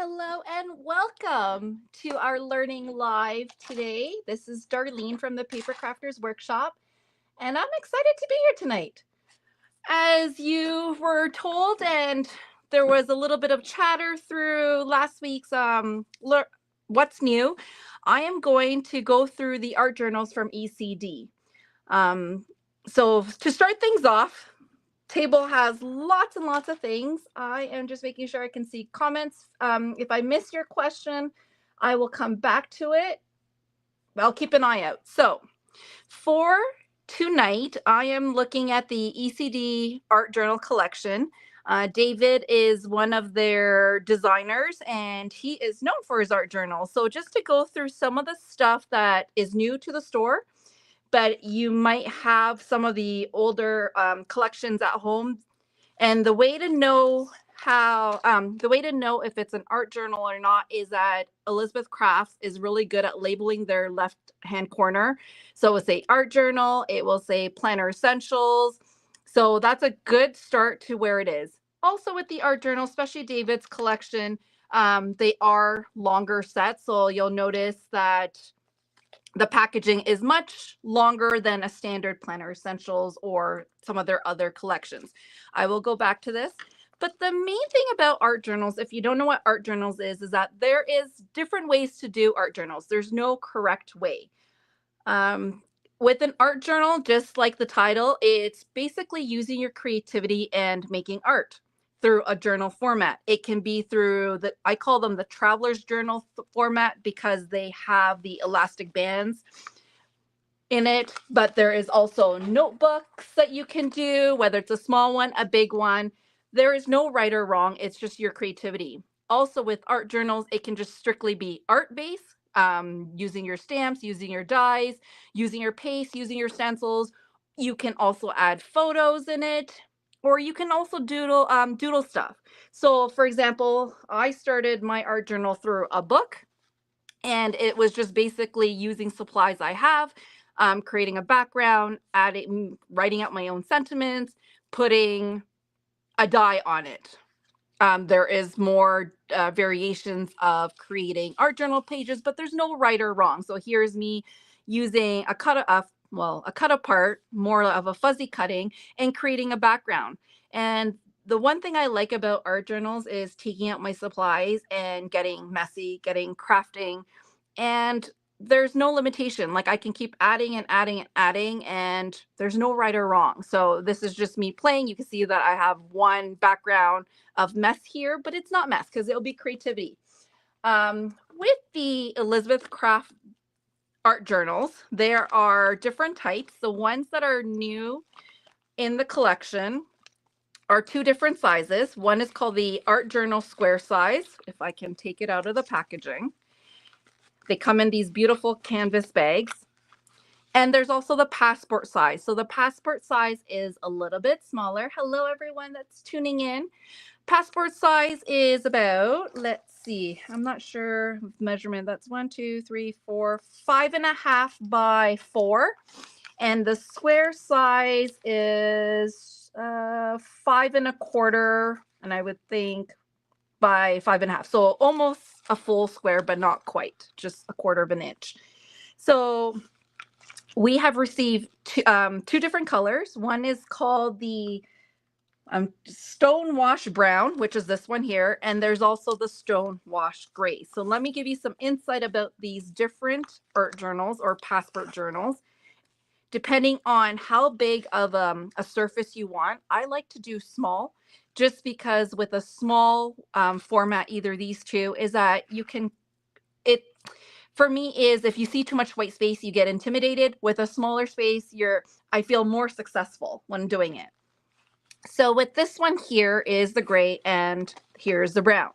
hello, and welcome to our Learning Live today. This is Darlene from the Papercrafters Workshop, and I'm excited to be here tonight. As you were told, and there was a little bit of chatter through last week's What's New, I am going to go through the art journals from ECD. So to start things off, table has lots and lots of things. I am just making sure I can see comments. If I miss your question, I will come back to it. I'll keep an eye out. So for tonight, I am looking at the ECD art journal collection. Devid is one of their designers, and he is known for his art journals. So just to go through some of the stuff that is new to the store, but you might have some of the older collections at home. And the way to know if it's an art journal or not is that Elizabeth Crafts is really good at labeling their left hand corner. So it will say art journal, it will say planner essentials. So that's a good start to where it is. Also with the art journal, especially David's collection, they are longer sets. So you'll notice that the packaging is much longer than a standard planner essentials or some of their other collections. I will go back to this. But the main thing about art journals, if you don't know what art journals is that there is different ways to do art journals. There's no correct way. With an art journal, just like the title, it's basically using your creativity and making art through a journal format. It can be through I call them the traveler's journal format because they have the elastic bands in it, but there is also notebooks that you can do, whether it's a small one, a big one. There is no right or wrong. It's just your creativity. Also with art journals, it can just strictly be art based, using your stamps, using your dies, using your paste, using your stencils. You can also add photos in it, or you can also doodle stuff. So for example, I started my art journal through a book, and it was just basically using supplies I have, creating a background, writing out my own sentiments, putting a die on it. There is more variations of creating art journal pages, but there's no right or wrong. So here's me using a cut apart, more of a fuzzy cutting, and creating a background. And the one thing I like about art journals is taking out my supplies and getting messy, getting crafting, and there's no limitation. Like I can keep adding and adding and adding, and there's no right or wrong. So this is just me playing. You can see that I have one background of mess here, but it's not mess because it'll be creativity. With the Elizabeth Craft art journals, there are different types. The ones that are new in the collection are two different sizes. One is called the art journal square size. If I can take it out of the packaging. They come in these beautiful canvas bags. And there's also the passport size. So the passport size is a little bit smaller. Hello, everyone that's tuning in. Passport size is about, let's see, I'm not sure measurement. That's 1, 2, 3, 4, 5.5 by 4. And the square size is 5.25, and I would think by 5.5. So almost a full square, but not quite, just a quarter of an inch. So we have received two different colors. One is called the stone wash brown, which is this one here, and there's also the stone wash gray. So let me give you some insight about these different art journals or passport journals. Depending on how big of a surface you want, I like to do small, just because with a small format, either these two, is that you can, for me is if you see too much white space, you get intimidated. With a smaller space, I feel more successful when doing it. So with this one here is the gray, and here's the brown.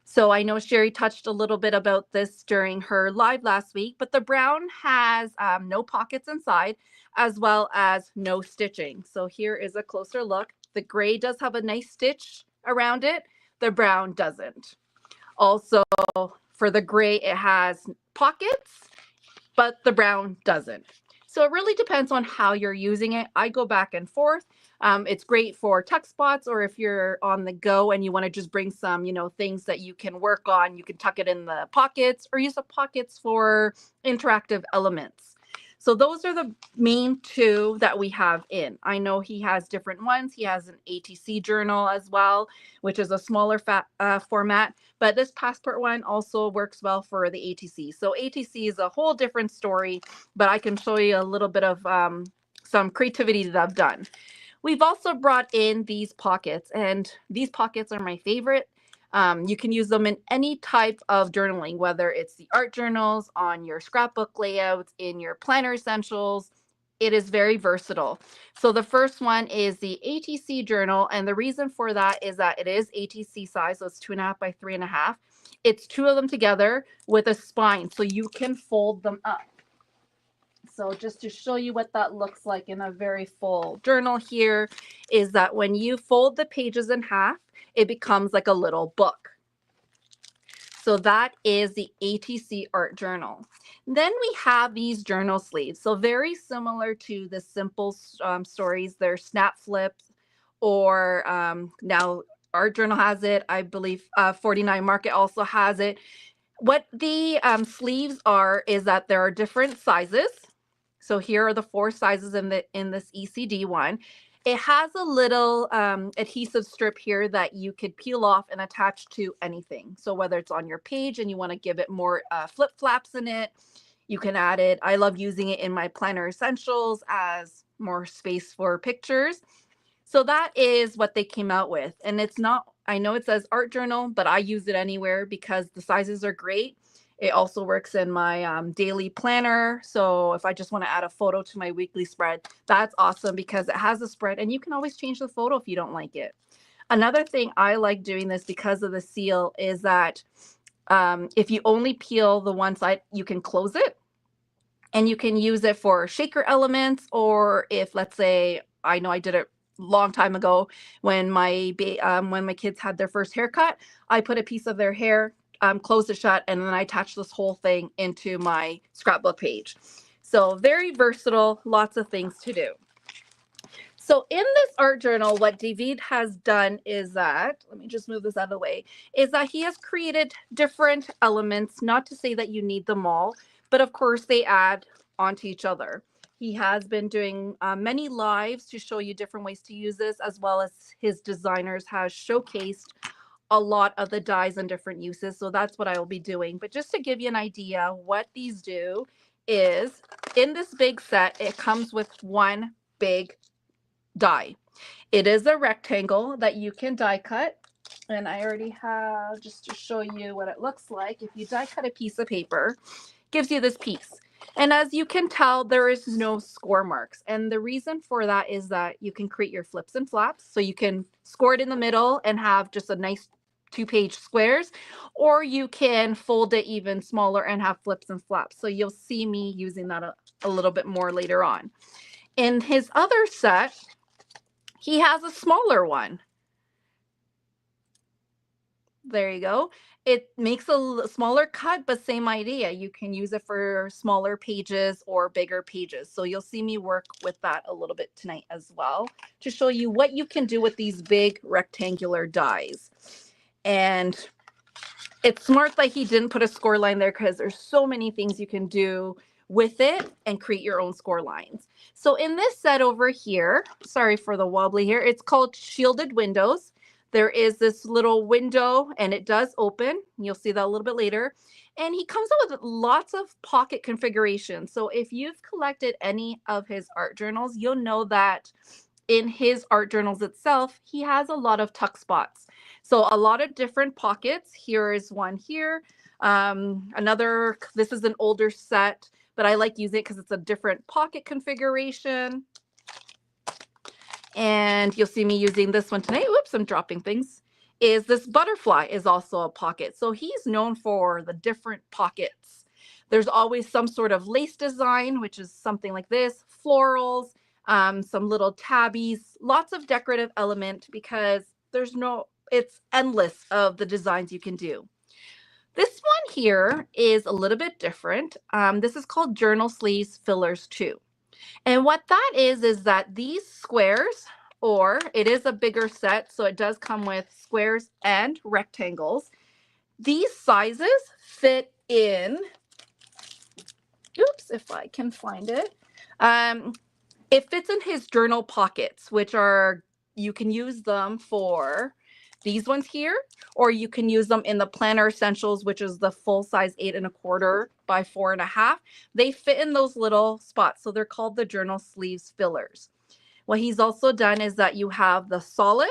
So I know Sherry touched a little bit about this during her live last week, but the brown has no pockets inside, as well as no stitching. So here is a closer look. The gray does have a nice stitch around it. The brown doesn't. Also, for the gray, it has pockets, but the brown doesn't. So it really depends on how you're using it. I go back and forth. It's great for tuck spots, or if you're on the go and you want to just bring some, things that you can work on, you can tuck it in the pockets or use the pockets for interactive elements. So those are the main two that we have in. I know he has different ones. He has an ATC journal as well, which is a smaller format. But this passport one also works well for the ATC. So ATC is a whole different story, but I can show you a little bit of some creativity that I've done. We've also brought in these pockets, and these pockets are my favorite. You can use them in any type of journaling, whether it's the art journals, on your scrapbook layouts, in your planner essentials. It is very versatile. So the first one is the ATC journal, and the reason for that is that it is ATC size, so it's 2.5 by 3.5. It's two of them together with a spine, so you can fold them up. So just to show you what that looks like in a very full journal here is that when you fold the pages in half, it becomes like a little book. So that is the ATC art journal. Then we have these journal sleeves. So very similar to the simple stories. They're snap flips, or now Art Journal has it. I believe 49 Market also has it. What the sleeves are is that there are different sizes. So here are the 4 sizes in this ECD one. It has a little adhesive strip here that you could peel off and attach to anything. So whether it's on your page and you want to give it more flip flaps in it, you can add it. I love using it in my planner essentials as more space for pictures. So that is what they came out with. And it's not, I know it says art journal, but I use it anywhere because the sizes are great. It also works in my daily planner. So if I just want to add a photo to my weekly spread, that's awesome because it has a spread and you can always change the photo if you don't like it. Another thing I like doing this because of the seal is that if you only peel the one side, you can close it and you can use it for shaker elements, or if, let's say, I know I did it long time ago when my kids had their first haircut, I put a piece of their hair, closed it shut, and then I attached this whole thing into my scrapbook page. So very versatile, lots of things to do. So in this art journal, what Devid has done is that, let me just move this out of the way, is that he has created different elements, not to say that you need them all, but of course they add onto each other. He has been doing many lives to show you different ways to use this, as well as his designers has showcased a lot of the dies and different uses. So that's what I will be doing. But just to give you an idea, what these do is in this big set, it comes with one big die. It is a rectangle that you can die cut. And I already have, just to show you what it looks like, if you die cut a piece of paper, gives you this piece. And as you can tell, there is no score marks. And the reason for that is that you can create your flips and flaps. So you can score it in the middle and have just a nice 2-page squares, or you can fold it even smaller and have flips and flaps. So you'll see me using that a little bit more later on. In his other set, he has a smaller one. There you go. It makes a smaller cut, but same idea. You can use it for smaller pages or bigger pages. So you'll see me work with that a little bit tonight as well to show you what you can do with these big rectangular dies. And it's smart that he didn't put a score line there because there's so many things you can do with it and create your own score lines. So in this set over here, sorry for the wobbly here, it's called Shielded Windows. There is this little window and it does open. You'll see that a little bit later. And he comes up with lots of pocket configurations. So if you've collected any of his art journals, you'll know that in his art journals itself, he has a lot of tuck spots. So a lot of different pockets. Here is one here. This is an older set, but I like using it because it's a different pocket configuration. And you'll see me using this one tonight. Whoops, I'm dropping things. Is this butterfly is also a pocket. So he's known for the different pockets. There's always some sort of lace design, which is something like this, florals, some little tabbies, lots of decorative element because it's endless of the designs you can do. This one here is a little bit different. This is called Journal Sleeves Fillers 2. And what that is that these squares, or it is a bigger set, so it does come with squares and rectangles. These sizes fit in, oops, if I can find it. It fits in his journal pockets, which are, you can use them for these ones here, or you can use them in the Planner Essentials, which is the full size 8¼ by 4½. They fit in those little spots. So they're called the journal sleeves fillers. What he's also done is that you have the solid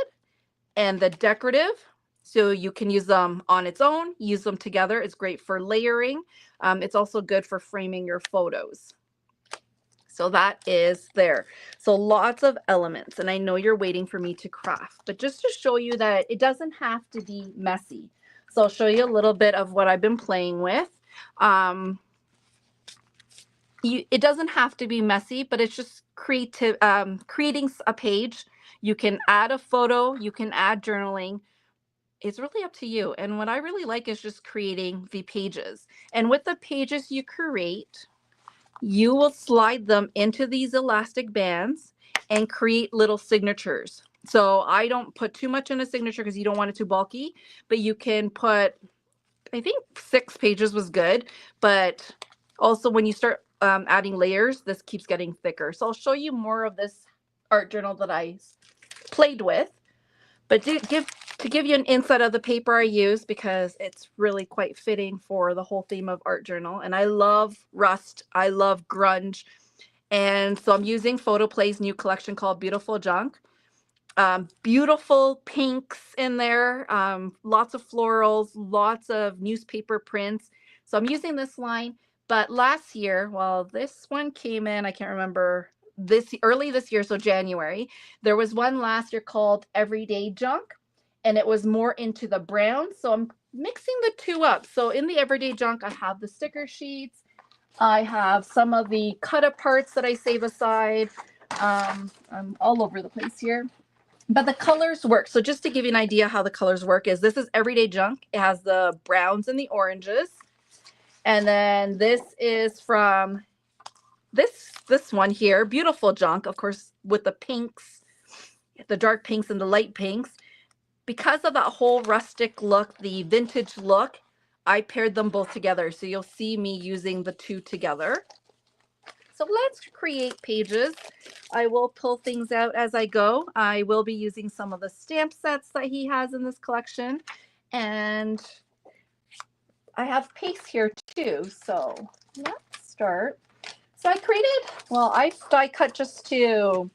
and the decorative. So you can use them on its own, use them together. It's great for layering. It's also good for framing your photos. So that is there. So lots of elements, and I know you're waiting for me to craft, but just to show you that it doesn't have to be messy. So I'll show you a little bit of what I've been playing with. It doesn't have to be messy, but it's just creative, creating a page. You can add a photo, you can add journaling. It's really up to you. And what I really like is just creating the pages. And with the pages you create, you will slide them into these elastic bands and create little signatures. So I don't put too much in a signature because you don't want it too bulky, but you can put, I think 6 pages was good, but also when you start adding layers, this keeps getting thicker. So I'll show you more of this art journal that I played with, but to give you an insight of the paper I use, because it's really quite fitting for the whole theme of art journal. And I love rust. I love grunge. And so I'm using Photoplay's new collection called Beautiful Junk. Beautiful pinks in there, lots of florals, lots of newspaper prints. So I'm using this line. But last year, well, this one came in, I can't remember, early this year, so January. There was one last year called Everyday Junk, and it was more into the brown. So I'm mixing the two up. So in the Everyday Junk, I have the sticker sheets. I have some of the cut aparts that I save aside. I'm all over the place here. But the colors work. So just to give you an idea how the colors work is, this is Everyday Junk. It has the browns and the oranges. And then this is from this one here, Beautiful Junk, of course, with the pinks, the dark pinks and the light pinks. Because of that whole rustic look, the vintage look, I paired them both together. So you'll see me using the two together. So let's create pages. I will pull things out as I go. I will be using some of the stamp sets that he has in this collection. And I have paste here too. So let's start. So I created, well, I die cut just to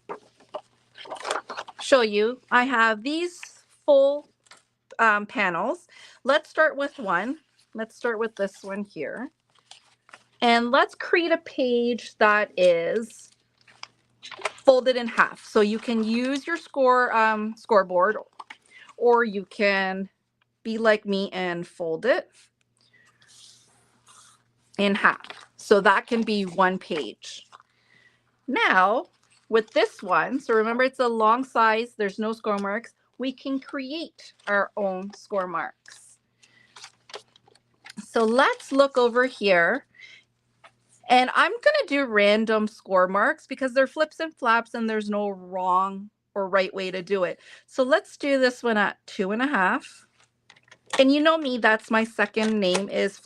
show you. I have these full panels. Let's start with one. Let's start with this one here. And let's create a page that is folded in half. So you can use your scoreboard, or you can be like me and fold it in half. So that can be one page. Now, with this one, so remember it's a long size, there's no score marks, we can create our own score marks. So let's look over here. And I'm going to do random score marks because they're flips and flaps and there's no wrong or right way to do it. So let's do this one at 2½. And you know me, that's my second name, is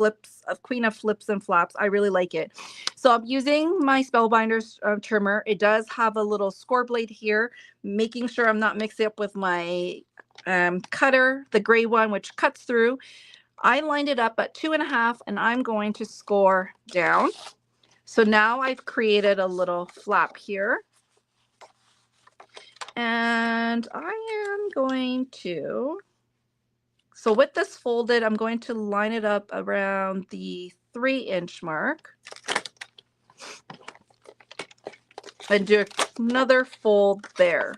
Queen of Flips and Flaps. I really like it. So I'm using my Spellbinders trimmer. It does have a little score blade here, making sure I'm not mixing up with my cutter, the gray one, which cuts through. I lined it up at 2½, and I'm going to score down. So now I've created a little flap here. And I am going to, so with this folded, I'm going to line it up around the 3-inch mark. And do another fold there.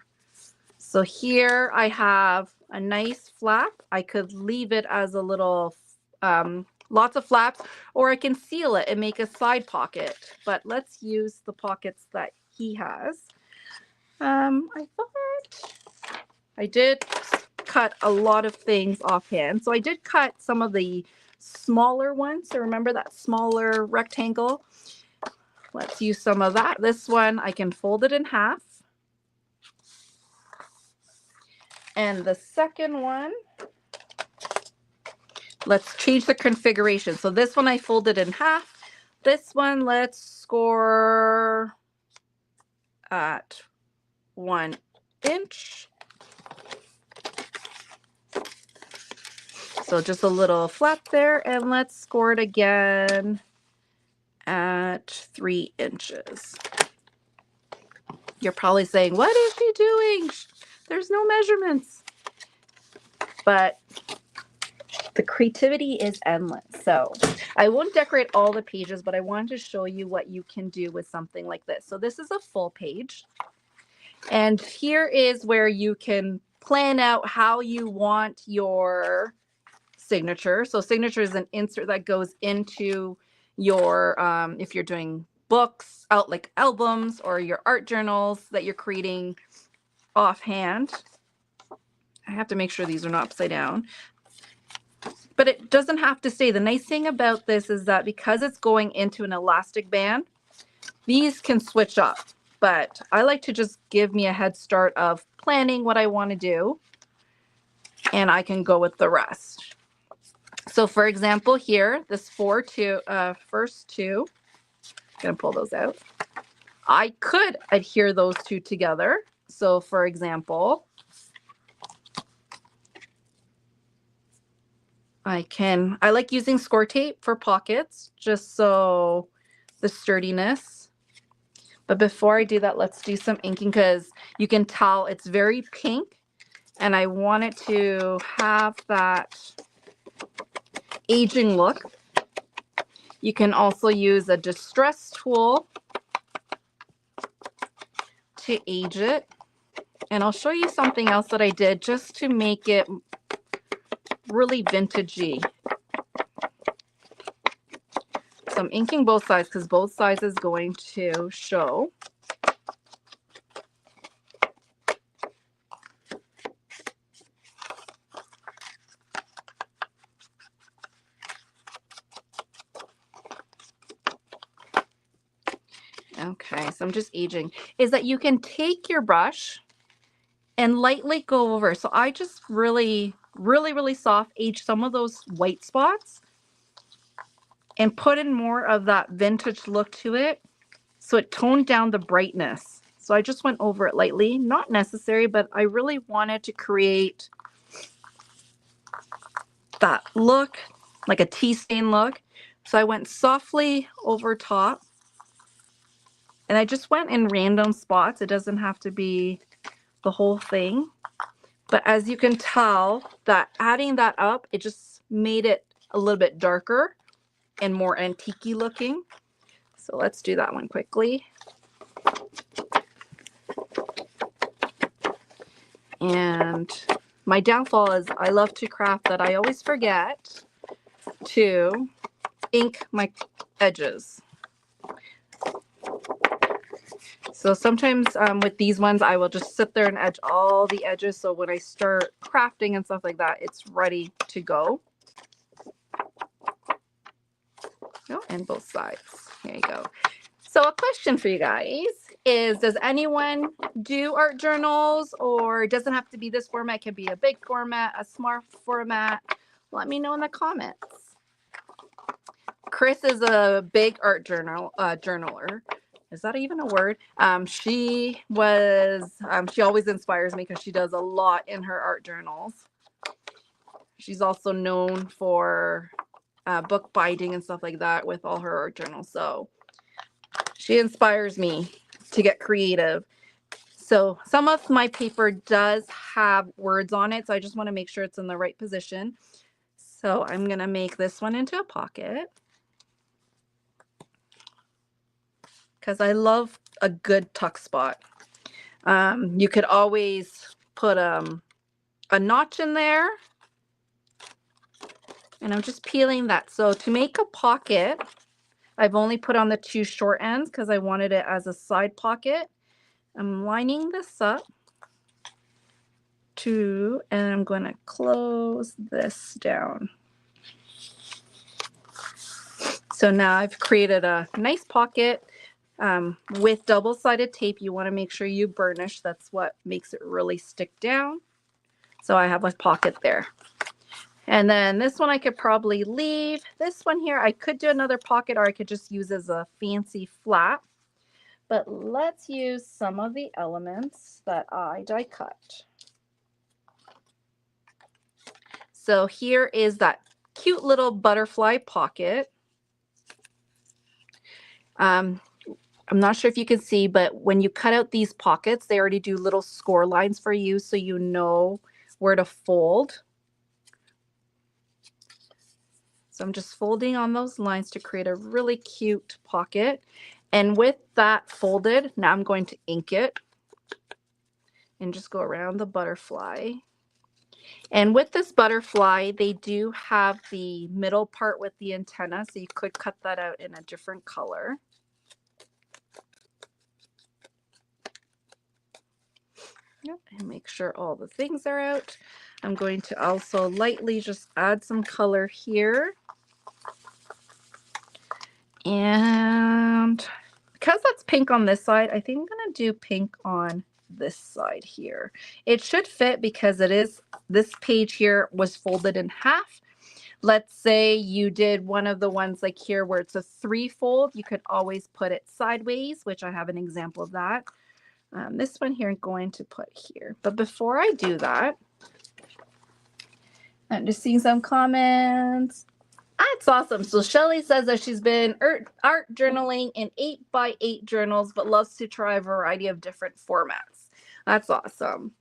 So here I have a nice flap. I could leave it as a little lots of flaps, or I can seal it and make a side pocket. But let's use the pockets that he has. I thought I did cut a lot of things offhand. So I did cut some of the smaller ones. So remember that smaller rectangle? Let's use some of that. This one, I can fold it in half. And the second one, let's change the configuration. So this one I folded in half. This one, let's score at 1 inch. So just a little flap there, and let's score it again at 3 inches. You're probably saying, what is she doing? There's no measurements. But the creativity is endless. So I won't decorate all the pages, but I wanted to show you what you can do with something like this. So this is a full page. And here is where you can plan out how you want your signature. So signature is an insert that goes into your, if you're doing books, out like albums, or your art journals that you're creating offhand. I have to make sure these are not upside down. But it doesn't have to stay. The nice thing about this is that because it's going into an elastic band, these can switch up. But I like to just give me a head start of planning what I want to do, and I can go with the rest. So for example, here, this first two, I'm going to pull those out. I could adhere those two together. So for example, I like using score tape for pockets, just so the sturdiness. But before I do that, let's do some inking, because you can tell it's very pink, and I want it to have that aging look. You can also use a distress tool to age it. And I'll show you something else that I did just to make it really vintagey. So I'm inking both sides because both sides is going to show. Okay, so I'm just aging. Is that you can take your brush and lightly go over. So I just really soft age some of those white spots and put in more of that vintage look to it. So it toned down the brightness. So I just went over it lightly, not necessary, but I really wanted to create that look, like a tea stain look. So I went softly over top, and I just went in random spots. It doesn't have to be the whole thing. But as you can tell, that adding that up, it just made it a little bit darker and more antique-y looking. So let's do that one quickly. And my downfall is I love to craft that I always forget to ink my edges. So sometimes with these ones, I will just sit there and edge all the edges. So when I start crafting and stuff like that, it's ready to go. Oh, and both sides. Here you go. So a question for you guys is, does anyone do art journals, or it doesn't have to be this format? It can be a big format, a small format. Let me know in the comments. Chris is a big art journaler. Is that even a word? She always inspires me because she does a lot in her art journals. She's also known for book binding and stuff like that with all her art journals. So she inspires me to get creative. So some of my paper does have words on it, so I just want to make sure it's in the right position. So I'm going to make this one into a pocket, because I love a good tuck spot. You could always put a notch in there. And I'm just peeling that. So to make a pocket, I've only put on the two short ends because I wanted it as a side pocket. I'm lining this up and I'm going to close this down. So now I've created a nice pocket. With double-sided tape, you want to make sure you burnish. That's what makes it really stick down. So I have a pocket there. And then this one I could probably leave. This one here, I could do another pocket, or I could just use as a fancy flap. But let's use some of the elements that I die cut. So here is that cute little butterfly pocket. I'm not sure if you can see, but when you cut out these pockets, they already do little score lines for you so you know where to fold. So I'm just folding on those lines to create a really cute pocket. And with that folded, now I'm going to ink it and just go around the butterfly. And with this butterfly, they do have the middle part with the antenna, so you could cut that out in a different color. Yep, and make sure all the things are out. I'm going to also lightly just add some color here. And because that's pink on this side, I think I'm going to do pink on this side here. It should fit because it is, this page here was folded in half. Let's say you did one of the ones like here where it's a 3-fold, you could always put it sideways, which I have an example of that. This one here I'm going to put here. But before I do that, I'm just seeing some comments. That's awesome. So Shelly says that she's been art journaling in 8x8 journals, but loves to try a variety of different formats. That's awesome.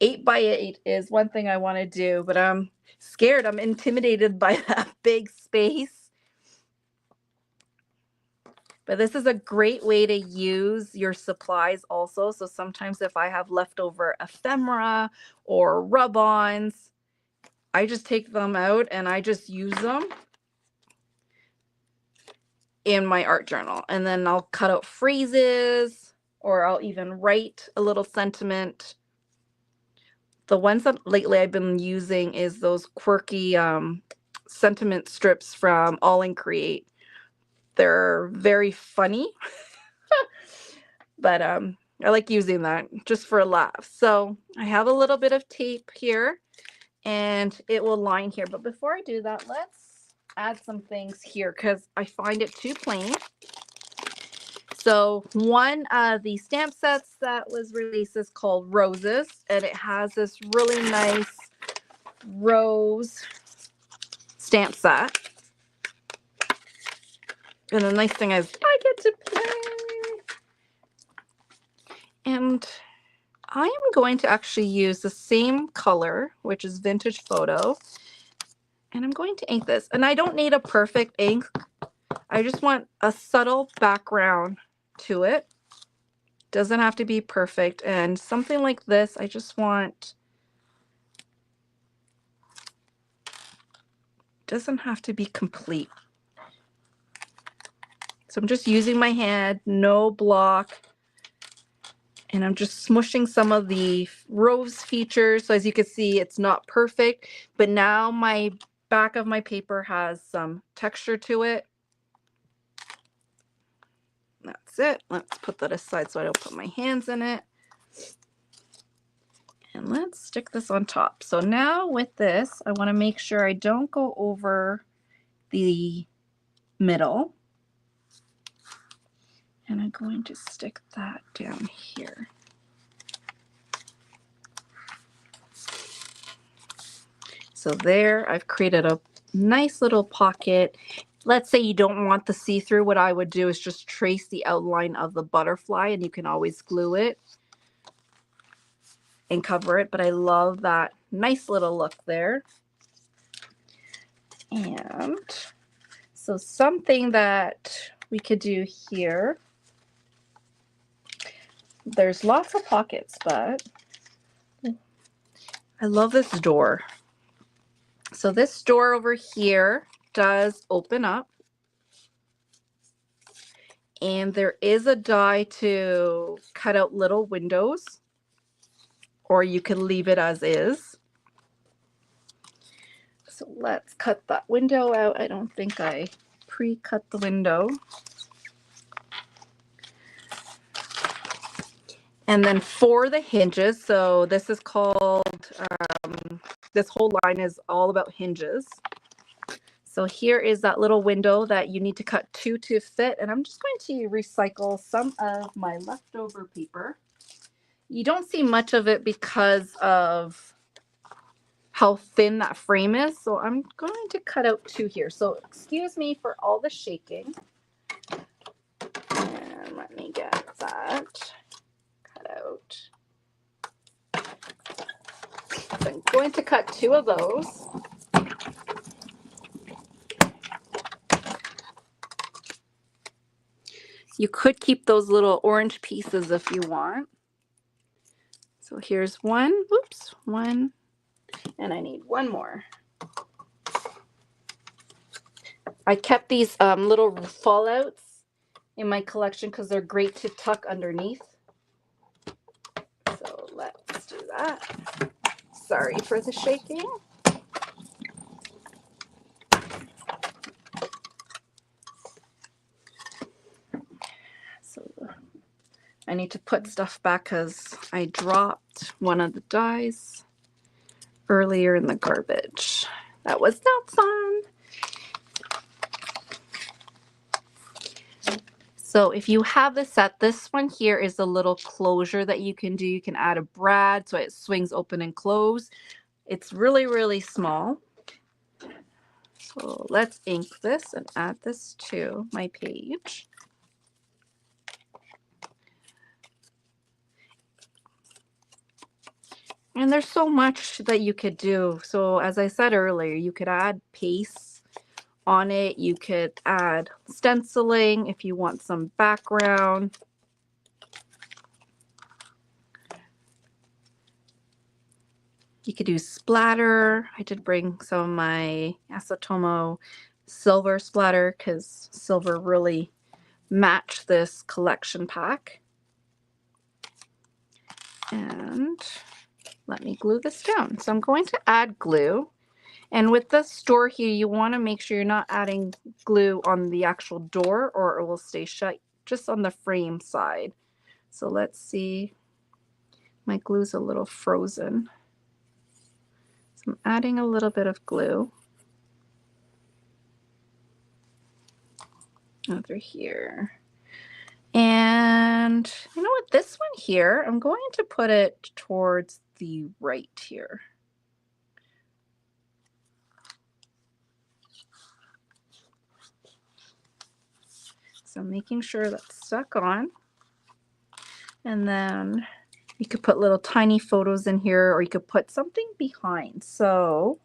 8x8 is one thing I want to do, but I'm scared. I'm intimidated by that big space. But this is a great way to use your supplies also. So sometimes if I have leftover ephemera or rub-ons, I just take them out and I just use them in my art journal. And then I'll cut out phrases, or I'll even write a little sentiment. The ones that lately I've been using is those quirky sentiment strips from All in Create. They're very funny, but I like using that just for a laugh. So I have a little bit of tape here and it will line here. But before I do that, let's add some things here because I find it too plain. So one of the stamp sets that was released is called Roses, and it has this really nice rose stamp set. And the nice thing is I get to play. And I am going to actually use the same color, which is Vintage Photo, and I'm going to ink this. And I don't need a perfect ink. I just want a subtle background to it. Doesn't have to be perfect. And something like this, I just want, doesn't have to be complete. So I'm just using my hand, no block, and I'm just smushing some of the rose features. So as you can see, it's not perfect, but now my back of my paper has some texture to it. That's it. Let's put that aside so I don't put my hands in it. And let's stick this on top. So now with this, I want to make sure I don't go over the middle. And I'm going to stick that down here. So there, I've created a nice little pocket. Let's say you don't want the see-through. What I would do is just trace the outline of the butterfly, and you can always glue it and cover it. But I love that nice little look there. And so something that we could do here, there's lots of pockets, but I love this door. So this door over here does open up, and there is a die to cut out little windows, or you can leave it as is. So let's cut that window out. I don't think I pre-cut the window. And then for the hinges, so this is called, this whole line is all about hinges. So here is that little window that you need to cut 2 to fit. And I'm just going to recycle some of my leftover paper. You don't see much of it because of how thin that frame is. So I'm going to cut out 2 here. So excuse me for all the shaking. And let me get that cut out. So I'm going to cut 2 of those. You could keep those little orange pieces if you want. So here's one, oops, one, and I need 1 more. I kept these little fallouts in my collection because they're great to tuck underneath. So let's do that. Sorry for the shaking. So I need to put stuff back because I dropped one of the dies earlier in the garbage. That was not fun. So if you have the set, this one here is a little closure that you can do. You can add a brad so it swings open and close. It's really, really small. So let's ink this and add this to my page. And there's so much that you could do. So as I said earlier, you could add paste on it. You could add stenciling if you want some background. You could do splatter. I did bring some of my Acetomo silver splatter because silver really matched this collection pack. And let me glue this down. So I'm going to add glue. And with the store here, you want to make sure you're not adding glue on the actual door or it will stay shut, just on the frame side. So let's see. My glue's a little frozen. So I'm adding a little bit of glue over here. And you know what, this one here, I'm going to put it towards the right here. So I'm making sure that's stuck on. And then you could put little tiny photos in here, or you could put something behind. So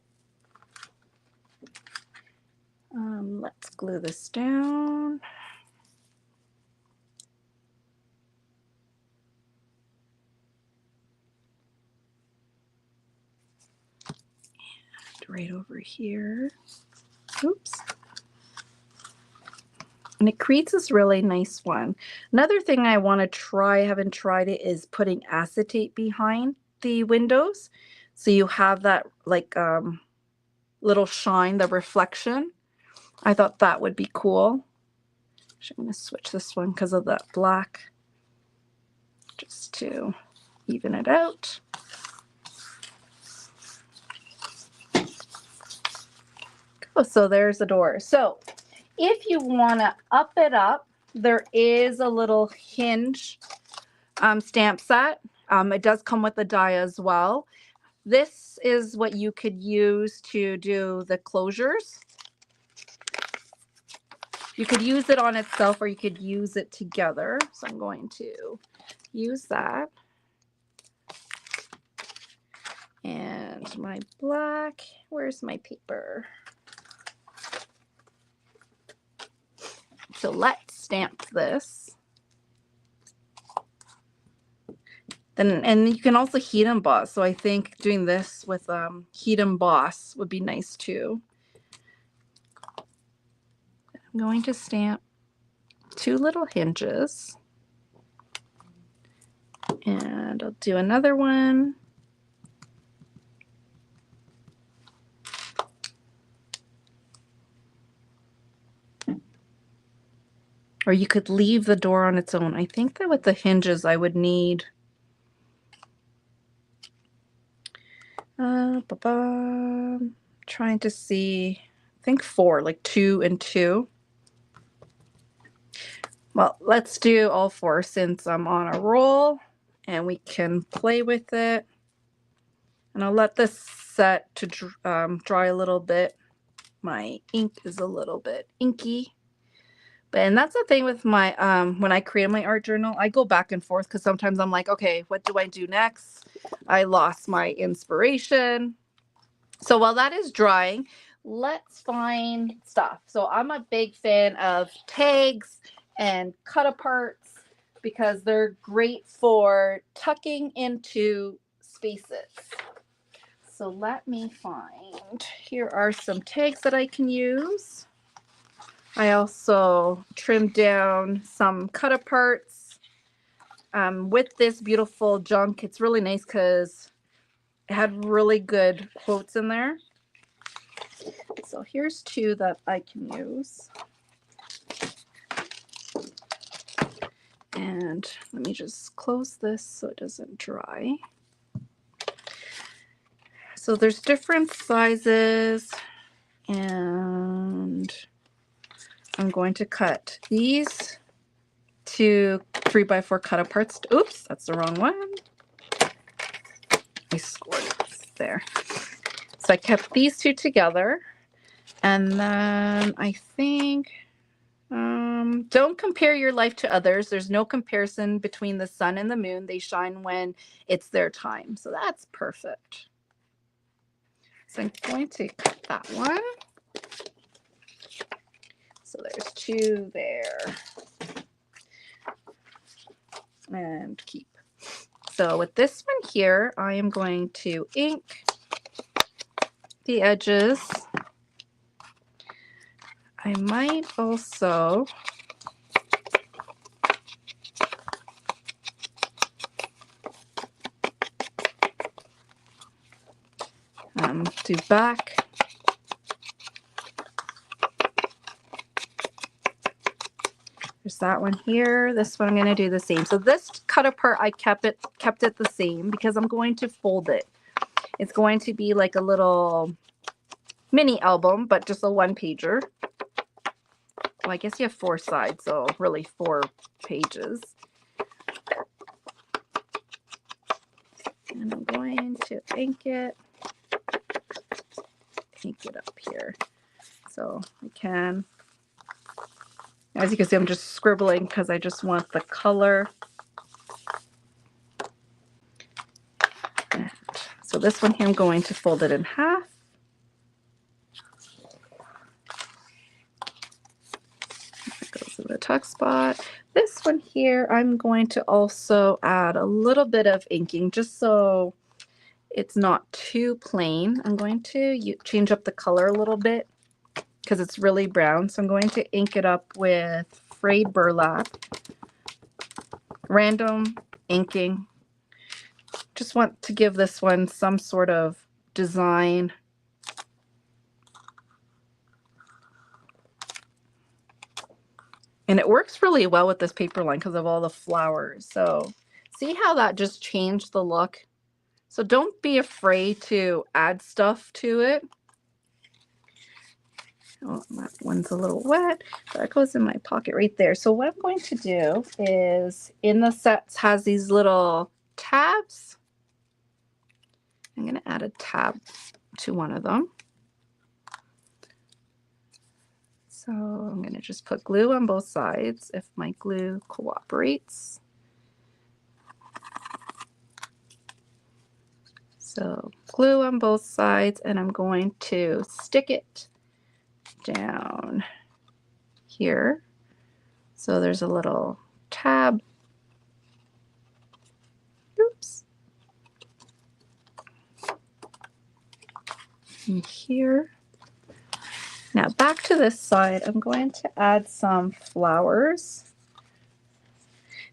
let's glue this down. And right over here. Oops. And it creates this really nice one. Another thing I want to try, I haven't tried it, is putting acetate behind the windows. So you have that like little shine, the reflection. I thought that would be cool. Actually, I'm going to switch this one because of that black, just to even it out. Oh, so there's the door. So if you want to up it up, there is a little hinge stamp set. It does come with the die as well. This is what you could use to do the closures. You could use it on itself or you could use it together. So I'm going to use that. And my black, where's my paper? So let's stamp this. Then, and you can also heat emboss. So I think doing this with heat emboss would be nice too. I'm going to stamp 2 little hinges. And I'll do another one. Or you could leave the door on its own. I think that with the hinges I would need Trying to see, I think 4, like 2 and 2. Well, let's do all 4 since I'm on a roll and we can play with it. And I'll let this set to dry a little bit. My ink is a little bit inky. And that's the thing with my, when I create my art journal, I go back and forth because sometimes I'm like, okay, what do I do next? I lost my inspiration. So while that is drying, let's find stuff. So I'm a big fan of tags and cut aparts because they're great for tucking into spaces. So let me find, here are some tags that I can use. I also trimmed down some cut aparts with this beautiful junk. It's really nice because it had really good quotes in there. So here's 2 that I can use. And let me just close this so it doesn't dry. So there's different sizes, and I'm going to cut these 2 3x4 cut aparts. Oops, that's the wrong one. I scored it there. So I kept these 2 together. And then I think, don't compare your life to others. There's no comparison between the sun and the moon. They shine when it's their time. So that's perfect. So I'm going to cut that one. So there's 2 there. And keep. So with this one here, I am going to ink the edges. I might also do back. There's that one here. This one I'm going to do the same. So this cut apart, I kept it the same because I'm going to fold it. It's going to be like a little mini album, but just a 1-pager. Well, I guess you have 4 sides, so really 4 pages. And I'm going to ink it up here. So I can, as you can see, I'm just scribbling because I just want the color. And so this one here, I'm going to fold it in half. That goes in the tuck spot. This one here, I'm going to also add a little bit of inking just so it's not too plain. I'm going to change up the color a little bit because it's really brown. So I'm going to ink it up with frayed burlap. Random inking. Just want to give this one some sort of design. And it works really well with this paper line because of all the flowers. So see how that just changed the look? So don't be afraid to add stuff to it. Oh, that one's a little wet. That goes in my pocket right there. So what I'm going to do is, in the sets has these little tabs. I'm going to add a tab to one of them. So I'm going to just put glue on both sides if my glue cooperates. So glue on both sides, and I'm going to stick it down here. So there's a little tab. Oops. And here. Now back to this side, I'm going to add some flowers.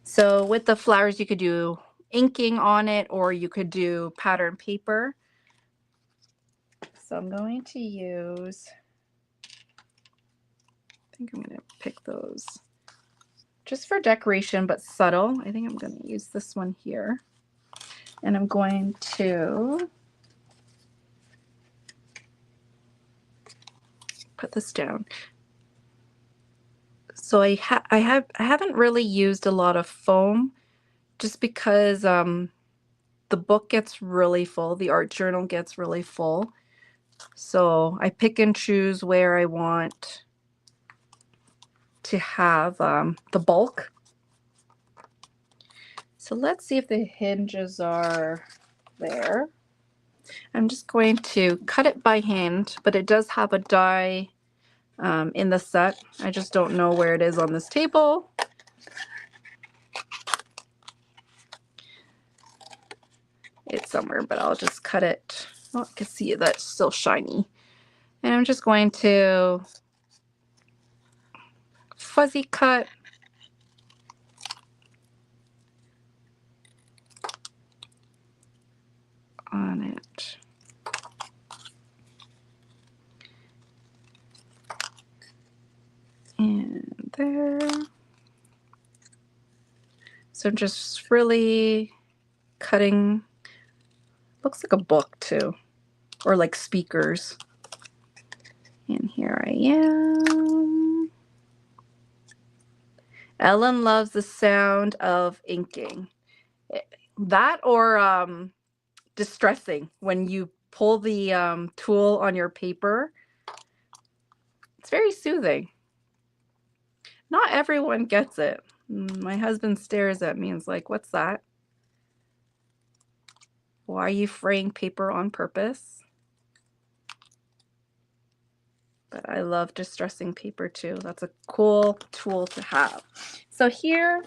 So with the flowers, you could do inking on it, or you could do pattern paper. So I'm going to use, I think I'm going to pick those just for decoration, but subtle. I think I'm going to use this one here. And I'm going to put this down. So I haven't really used a lot of foam just because the book gets really full, the art journal gets really full. So I pick and choose where I want to have the bulk. So let's see if the hinges are there. I'm just going to cut it by hand, but it does have a die in the set. I just don't know where it is on this table. It's somewhere, but I'll just cut it. Oh, I can see that's still shiny. And I'm just going to fuzzy cut on it. And there. So just really cutting. Looks like a book too, or like speakers. And here I am. Ellen loves the sound of inking. That or distressing when you pull the tool on your paper. It's very soothing. Not everyone gets it. My husband stares at me and is like, "What's that? Why are you fraying paper on purpose?" But I love distressing paper too. That's a cool tool to have. So here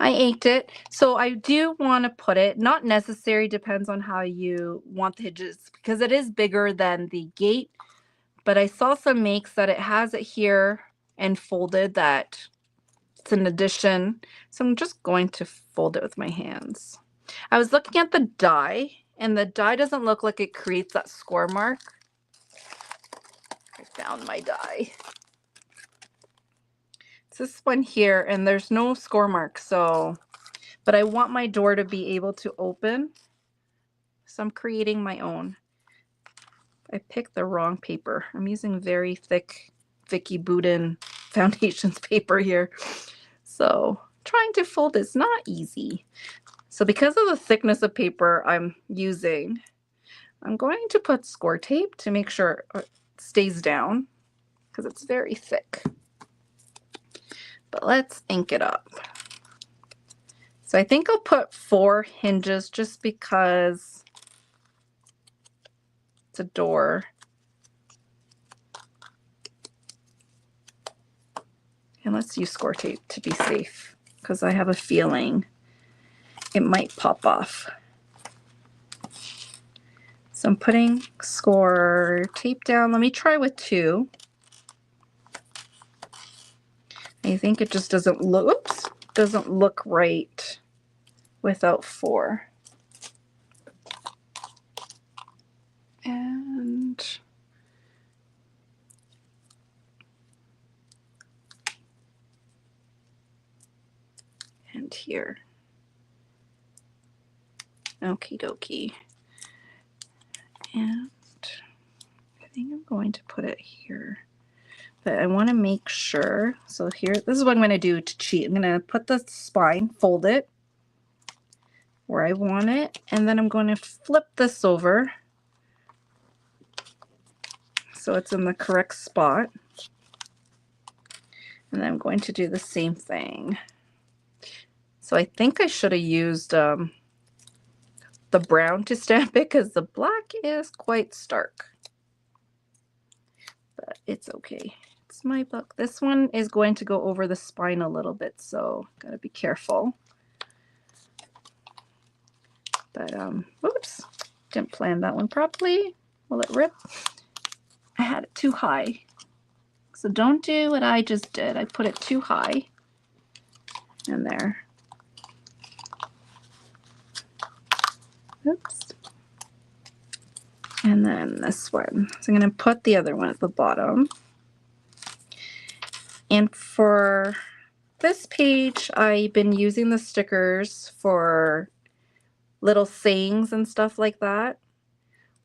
I inked it. So I do want to put it, not necessary, depends on how you want the hinges, because it is bigger than the gate. But I saw some makes that it has it here and folded, that it's an addition. So I'm just going to fold it with my hands. I was looking at the die, and the die doesn't look like it creates that score mark. I found my die. It's this one here, and there's no score mark, so, but I want my door to be able to open. So I'm creating my own. I picked the wrong paper. I'm using very thick Vicky Boudin Foundations paper here. So trying to fold is not easy. So because of the thickness of paper I'm using, I'm going to put score tape to make sure it stays down because it's very thick. But let's ink it up. So I think I'll put 4 hinges just because it's a door. And let's use score tape to be safe because I have a feeling it might pop off. So I'm putting score tape down. Let me try with 2. I think it just doesn't look right without 4. And here. Okie dokie. And I think I'm going to put it here. But I want to make sure. So here, this is what I'm going to do to cheat. I'm going to put the spine, fold it where I want it, and then I'm going to flip this over so it's in the correct spot. And then I'm going to do the same thing. So I think I should have used the brown to stamp it because the black is quite stark. But it's okay. It's my book. This one is going to go over the spine a little bit, so gotta be careful. But oops, didn't plan that one properly. Will it rip? I had it too high. So don't do what I just did. I put it too high in there. Oops. And then this one. So I'm going to put the other one at the bottom. And for this page, I've been using the stickers for little sayings and stuff like that.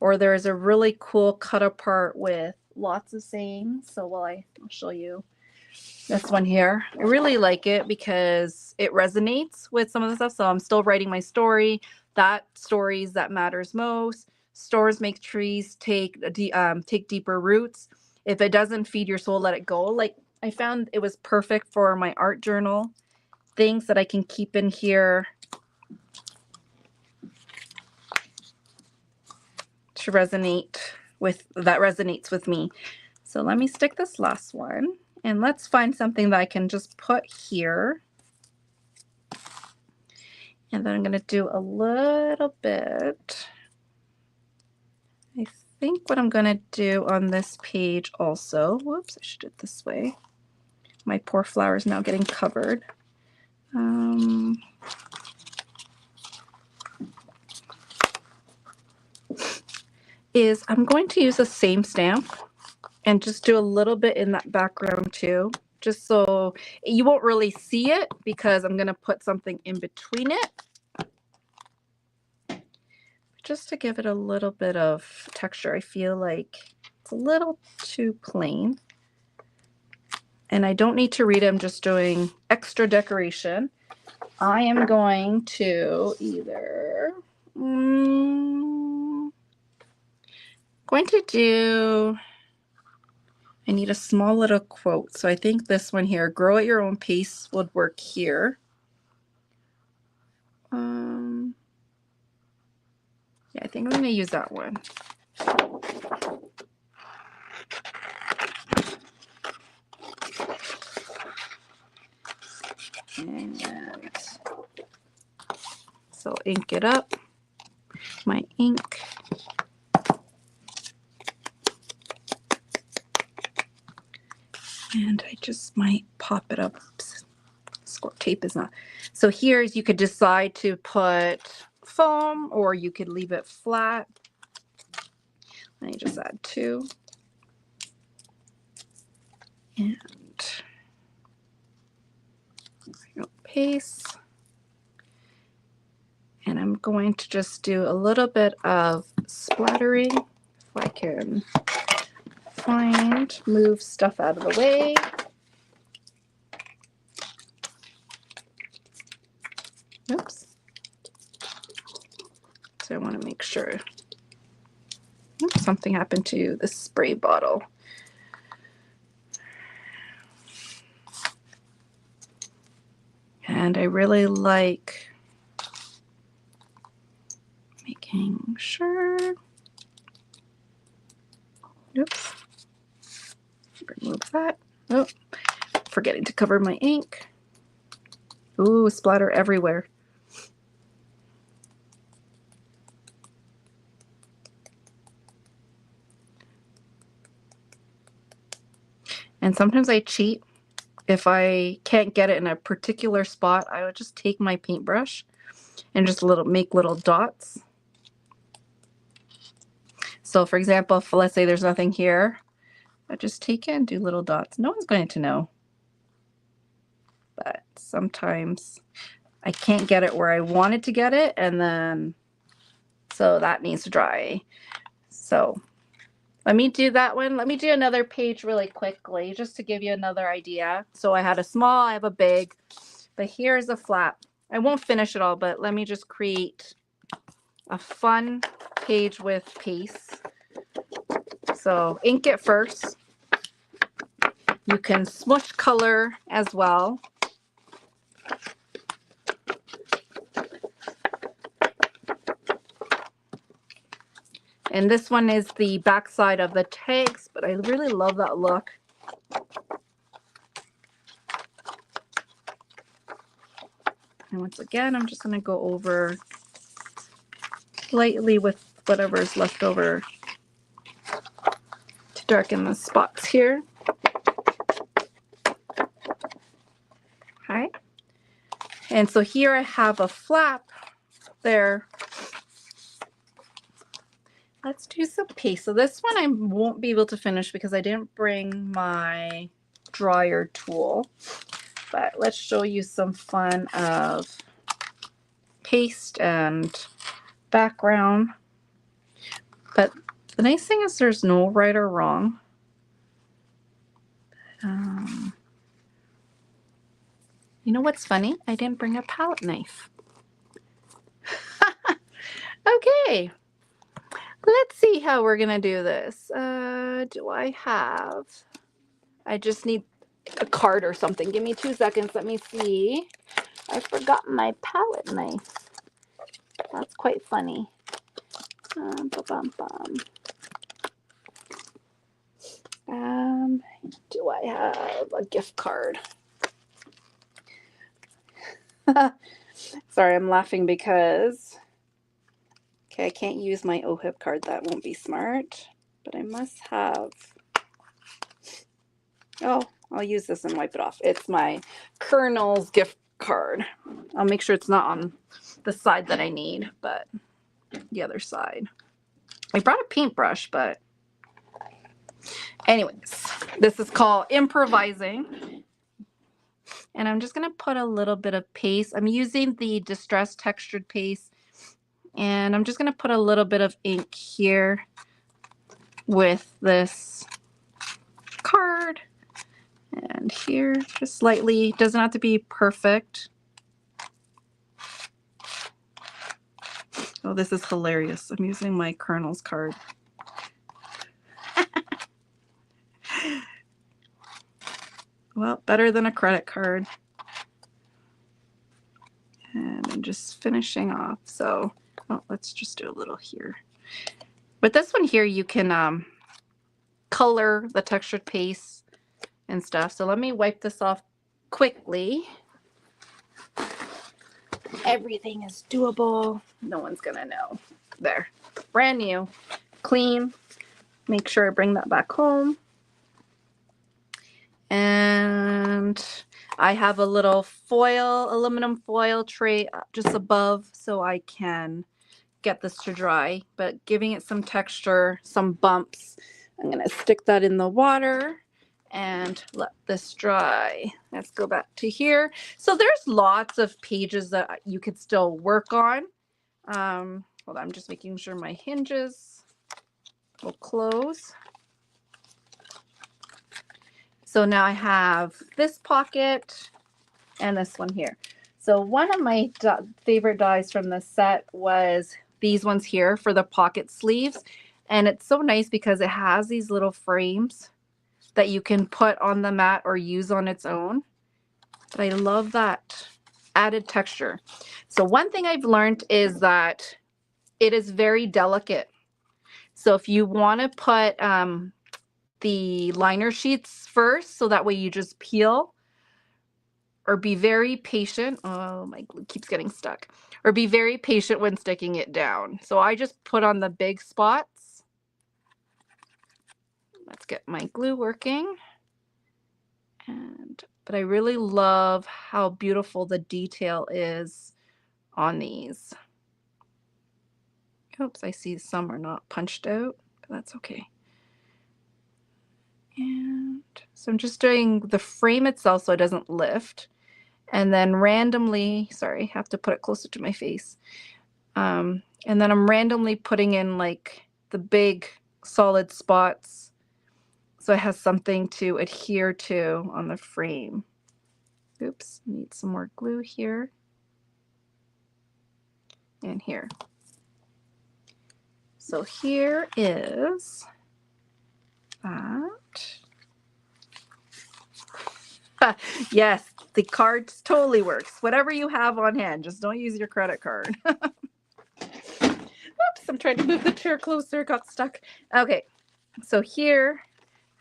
Or there's a really cool cut apart with lots of sayings. So I'll show you this one here. I really like it because it resonates with some of the stuff. So I'm still writing my story. That stories that matters most. Stores make trees take deeper roots. If it doesn't feed your soul, let it go. Like, I found it was perfect for my art journal. Things that I can keep in here to resonates with me. So let me stick this last one, and let's find something that I can just put here. And then I'm going to do a little bit. I think what I'm going to do on this page also, whoops, I should do it this way. My poor flower is now getting covered. Is I'm going to use the same stamp and just do a little bit in that background too, just so you won't really see it because I'm going to put something in between it, just to give it a little bit of texture. I feel like it's a little too plain. And I don't need to read it. I'm just doing extra decoration. I am going to either I need a small little quote. So I think this one here, grow at your own pace, would work here. Yeah, I think I'm going to use that one. And so ink it up, my ink. And I just might pop it up. Oops. Score tape is not. So here's, you could decide to put foam or you could leave it flat. Let me just add 2. And paste. And I'm going to just do a little bit of splattering. If I can move stuff out of the way. Oops. So I want to make sure. Oops, something happened to the spray bottle. And I really like making sure. Oops. Remove that. Oh, forgetting to cover my ink. Ooh, splatter everywhere. And sometimes I cheat. If I can't get it in a particular spot, I would just take my paintbrush and just make little dots. So for example, if let's say there's nothing here, I just take it and do little dots. No one's going to know. But sometimes I can't get it where I wanted to get it, and then so that needs to dry. So let me do that one. Let me do another page really quickly just to give you another idea. So I had a small, I have a big, but here's a flat. I won't finish it all, but let me just create a fun page with paste. So ink it first. You can smush color as well. And this one is the back side of the tags, but I really love that look. And once again, I'm just going to go over lightly with whatever is left over to darken the spots here. Okay. And so here I have a flap there. Let's do some paste. So this one I won't be able to finish because I didn't bring my dryer tool. But let's show you some fun of paste and background. But the nice thing is there's no right or wrong. You know what's funny? I didn't bring a palette knife. Okay, let's see how we're gonna do this. Do I have? I just need a card or something. Give me 2 seconds. Let me see. I forgot my palette knife. That's quite funny. Do I have a gift card? Sorry, I'm laughing because, okay, I can't use my OHIP card. That won't be smart, but I must have, oh, I'll use this and wipe it off. It's my Colonel's gift card. I'll make sure it's not on the side that I need, but the other side. I brought a paintbrush, but anyways, this is called improvising. And I'm just going to put a little bit of paste. I'm using the Distress Textured Paste. And I'm just going to put a little bit of ink here with this card. And here, just slightly. It doesn't have to be perfect. Oh, this is hilarious. I'm using my Colonel's card. Well, better than a credit card. And I'm just finishing off. So, oh, let's just do a little here. But this one here, you can color the textured paste and stuff. So let me wipe this off quickly. Everything is doable. No one's gonna know. There. Brand new. Clean. Make sure I bring that back home. And I have a little foil, aluminum foil tray just above so I can get this to dry, but giving it some texture, some bumps. I'm gonna stick that in the water and let this dry. Let's go back to here. So there's lots of pages that you could still work on. Hold on, I'm just making sure my hinges will close. So now I have this pocket and this one here. So one of my favorite dies from the set was these ones here for the pocket sleeves. And it's so nice because it has these little frames that you can put on the mat or use on its own. But I love that added texture. So one thing I've learned is that it is very delicate. So if you want to put the liner sheets first, so that way you just peel, or be very patient. Oh, my glue keeps getting stuck. Or be very patient when sticking it down. So I just put on the big spots. Let's get my glue working. But I really love how beautiful the detail is on these. Oops, I see some are not punched out, but that's okay. And so I'm just doing the frame itself so it doesn't lift. And then randomly, sorry, I have to put it closer to my face. And then I'm randomly putting in like the big solid spots so it has something to adhere to on the frame. Oops, need some more glue here and here. So here is that. Yes, the card totally works. Whatever you have on hand, just don't use your credit card. Oops, I'm trying to move the chair closer, got stuck. Okay, so here,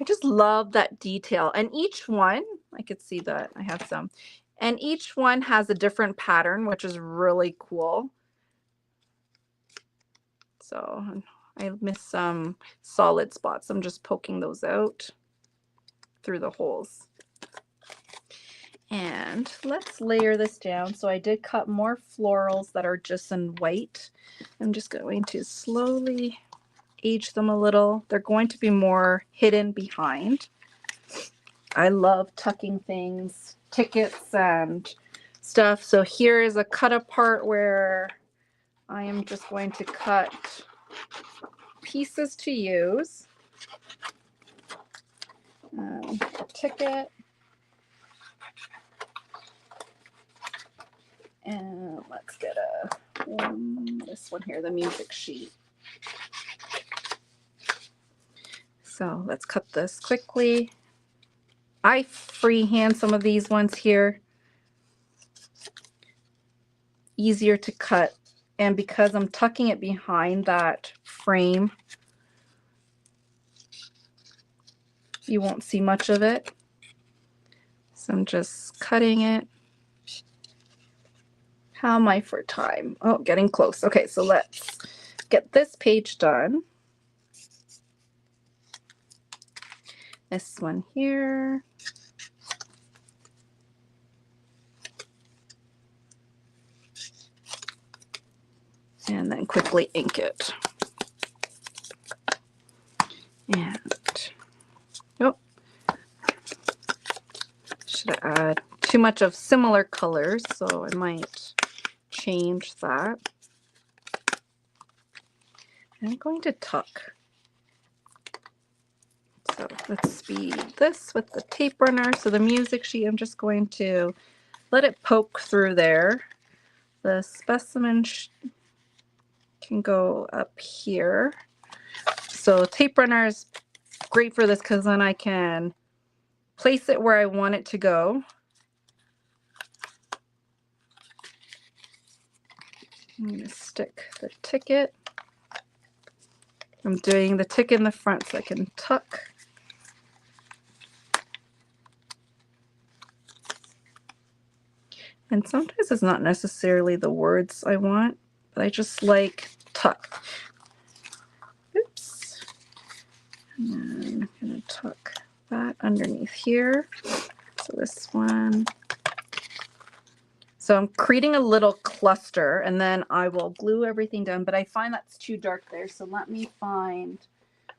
I just love that detail. And each one, I could see that I have some, and each one has a different pattern, which is really cool. So I miss some solid spots. I'm just poking those out through the holes. And let's layer this down. So I did cut more florals that are just in white. I'm just going to slowly age them a little. They're going to be more hidden behind. I love tucking things, tickets and stuff. So here is a cut apart where I am just going to cut pieces to use. ticket. And let's get this one here, the music sheet. So let's cut this quickly. I freehand some of these ones here. Easier to cut. And because I'm tucking it behind that frame, you won't see much of it. So I'm just cutting it. How am I for time? Oh, getting close. Okay, so let's get this page done. This one here. And then quickly ink it. And, oh, should I add too much of similar colors, so I might change that. I'm going to tuck. So let's speed this with the tape runner. So the music sheet, I'm just going to let it poke through there. The specimen can go up here. So tape runner is great for this because then I can place it where I want it to go. I'm going to stick the ticket. I'm doing the ticket in the front so I can tuck. And sometimes it's not necessarily the words I want, but I just like tuck. Oops. And then I'm going to tuck that underneath here. So this one. So I'm creating a little cluster and then I will glue everything down, but I find that's too dark there. So let me find,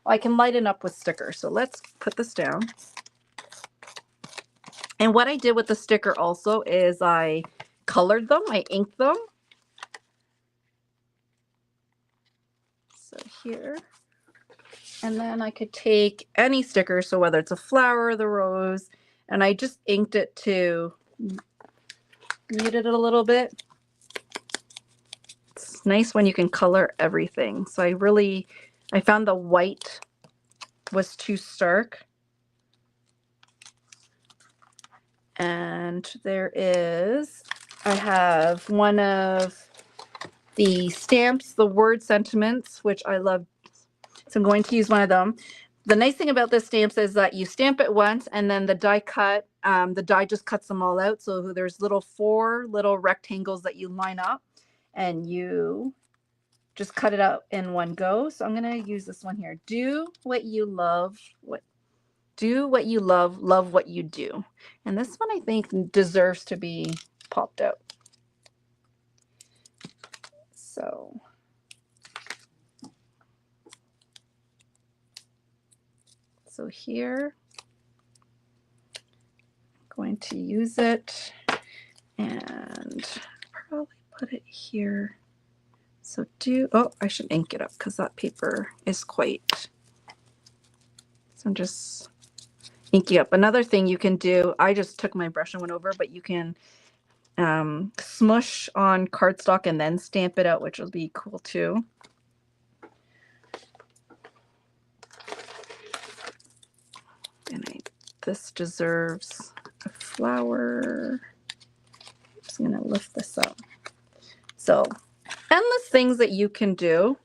I can lighten up with sticker. So let's put this down. And what I did with the sticker also is I colored them, I inked them. So here, and then I could take any sticker, so whether it's a flower or the rose, and I just inked it to mute it a little bit. It's nice when you can color everything. So I found the white was too stark. And I have one of the stamps, the word sentiments, which I love. So I'm going to use one of them. The nice thing about this stamps is that you stamp it once and then the die cut, the die just cuts them all out. So there's 4 little rectangles that you line up and you just cut it out in one go. So I'm going to use this one here. Do what you love. Do what you love what you do. And this one I think deserves to be popped out. So here, I'm going to use it and probably put it here. So I should ink it up because that paper is quite, so I'm just inking up. Another thing you can do, I just took my brush and went over, but you can smush on cardstock and then stamp it out, which will be cool too. And this deserves a flower. I'm just going to lift this up. So endless things that you can do.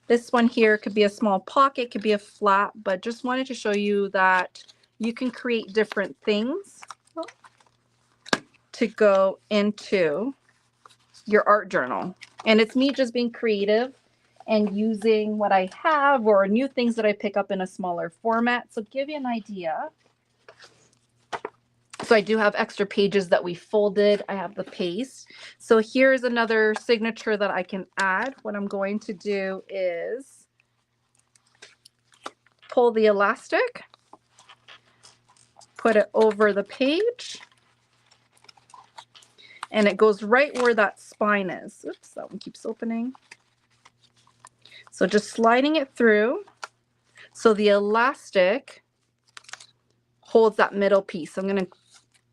This one here could be a small pocket, could be a flap, but just wanted to show you that you can create different things to go into your art journal. And it's me just being creative and using what I have or new things that I pick up in a smaller format. So give you an idea. So I do have extra pages that we folded. I have the paste. So here's another signature that I can add. What I'm going to do is pull the elastic, put it over the page, and it goes right where that spine is. Oops, that one keeps opening. So just sliding it through. So the elastic holds that middle piece. I'm going to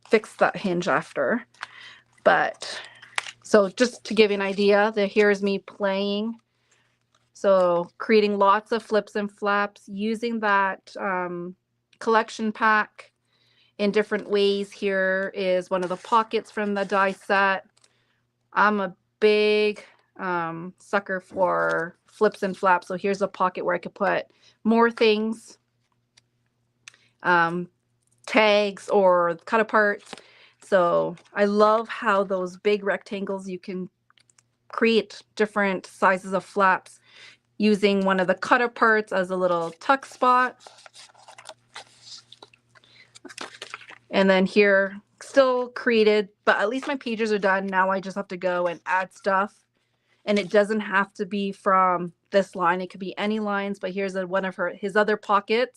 fix that hinge after. But so just to give you an idea, here's me playing. So creating lots of flips and flaps using that collection pack in different ways. Here is one of the pockets from the die set. I'm a big sucker for flips and flaps. So here's a pocket where I could put more things, tags or cut aparts. So I love how those big rectangles, you can create different sizes of flaps using one of the cut aparts as a little tuck spot. And then here, still created, but at least my pages are done. Now I just have to go and add stuff. And it doesn't have to be from this line. It could be any lines, but here's one of his other pocket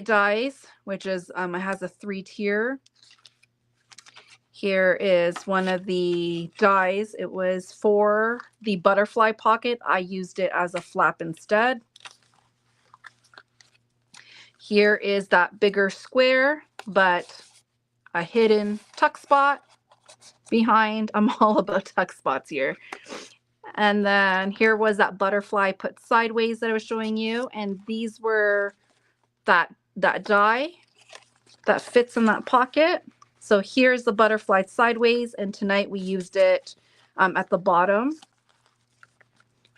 dies, which is, it has a 3-tier. Here is one of the dies. It was for the butterfly pocket. I used it as a flap instead. Here is that bigger square, but a hidden tuck spot behind. I'm all about tuck spots here. And then here was that butterfly put sideways that I was showing you. And these were that die that fits in that pocket. So here's the butterfly sideways, and tonight we used it at the bottom.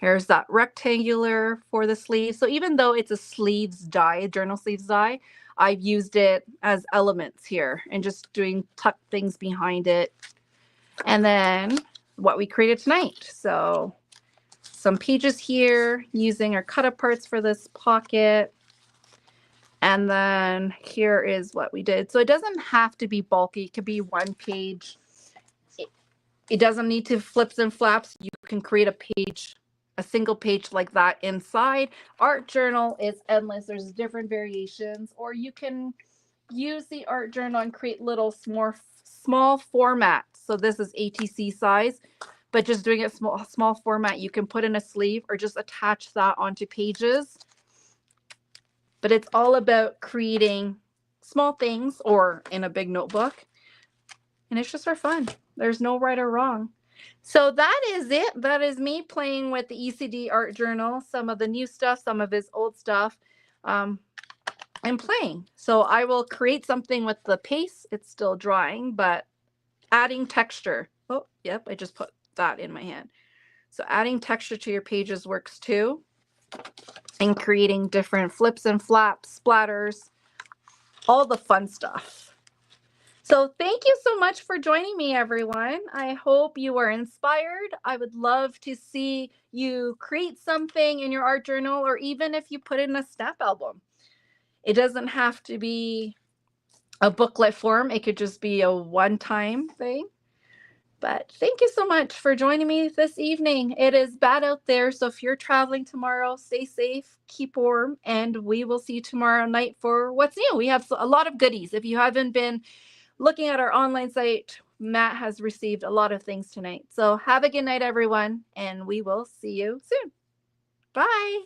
Here's that rectangular for the sleeve. So even though it's a sleeves die, a journal sleeves die, I've used it as elements here and just doing tuck things behind it. And then what we created tonight. So some pages here using our cut aparts for this pocket. And then here is what we did. So it doesn't have to be bulky. It could be one page. It doesn't need to flips and flaps. You can create a page, a single page like that inside. Art journal is endless. There's different variations. Or you can use the art journal and create little small formats. So this is ATC size, but just doing it small format, you can put in a sleeve or just attach that onto pages. But it's all about creating small things or in a big notebook. And it's just for fun. There's no right or wrong. So that is it. That is me playing with the ECD art journal, some of the new stuff, some of his old stuff, and playing. So I will create something with the paste. It's still drying, but adding texture. Oh, yep, I just put that in my hand. So adding texture to your pages works too. And creating different flips and flaps, splatters, all the fun stuff. So thank you so much for joining me, everyone. I hope you were inspired. I would love to see you create something in your art journal, or even if you put in a snap album. It doesn't have to be a booklet form. It could just be a one-time thing. But thank you so much for joining me this evening. It is bad out there, so if you're traveling tomorrow, stay safe, keep warm, and we will see you tomorrow night for what's new. We have a lot of goodies. If you haven't been looking at our online site, Matt has received a lot of things tonight. So have a good night, everyone, and we will see you soon. Bye.